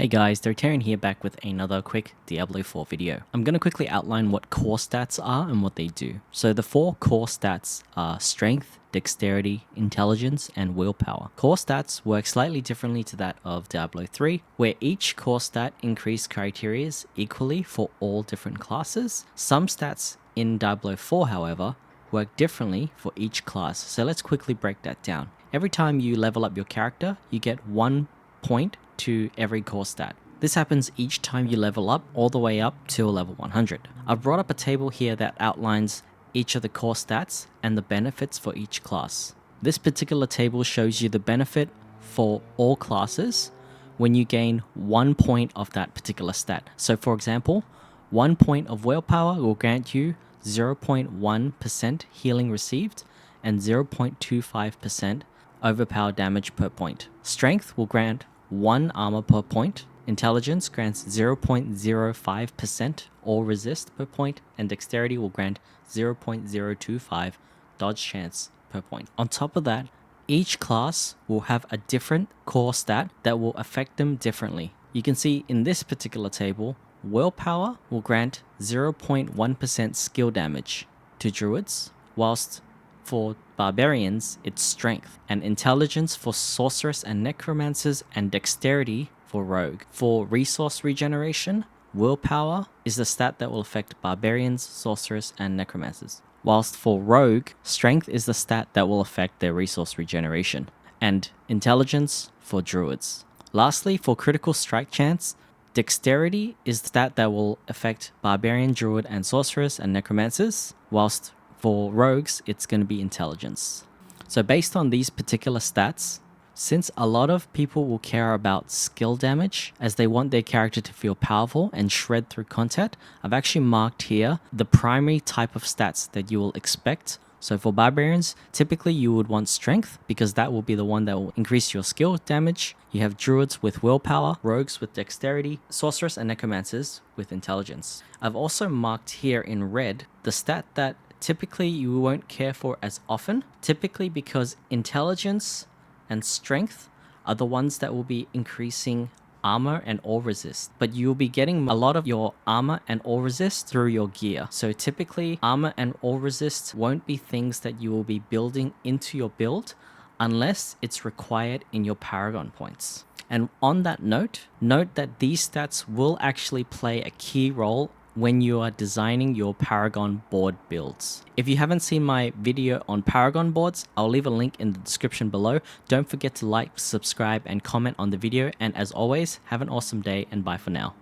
Hey guys, Dexterity here back with another quick Diablo 4 video. I'm going to quickly outline what core stats are and what they do. So the four core stats are Strength, Dexterity, Intelligence, and Willpower. Core stats work slightly differently to that of Diablo 3, where each core stat increase criteria equally for all different classes. Some stats in Diablo 4, however, work differently for each class. So let's quickly break that down. Every time you level up your character, you get 1 point to every core stat. This happens each time you level up all the way up to level 100. I've brought up a table here that outlines each of the core stats and the benefits for each class. This particular table shows you the benefit for all classes when you gain 1 point of that particular stat. So for example, 1 point of willpower will grant you 0.1% healing received and 0.25% overpower damage per point. Strength will grant 1 armor per point. Intelligence grants 0.05% all resist per point, and Dexterity will grant 0.025 dodge chance per point. On top of that, each class will have a different core stat that will affect them differently. You can see in this particular table, Willpower will grant 0.1% skill damage to druids, whilst for barbarians, it's strength, and intelligence for sorceress and necromancers, and dexterity for rogue. For resource regeneration, willpower is the stat that will affect barbarians, sorcerers, and necromancers. Whilst for rogue, strength is the stat that will affect their resource regeneration, and intelligence for druids. Lastly, for critical strike chance, dexterity is the stat that will affect barbarian, druid, and sorcerers and necromancers, whilst for rogues, it's going to be intelligence. So based on these particular stats, since a lot of people will care about skill damage as they want their character to feel powerful and shred through content, I've actually marked here the primary type of stats that you will expect. So for barbarians, typically you would want strength because that will be the one that will increase your skill damage. You have druids with willpower, rogues with dexterity, sorcerers and necromancers with intelligence. I've also marked here in red the stat that typically you won't care for as often, typically because intelligence and strength are the ones that will be increasing armor and all resist, but you'll be getting a lot of your armor and all resist through your gear. So typically armor and all resist won't be things that you will be building into your build unless it's required in your paragon points. And on that note that these stats will actually play a key role when you are designing your Paragon board builds. If you haven't seen my video on Paragon boards, I'll leave a link in the description below. Don't forget to like, subscribe, and comment on the video. And as always, have an awesome day and bye for now.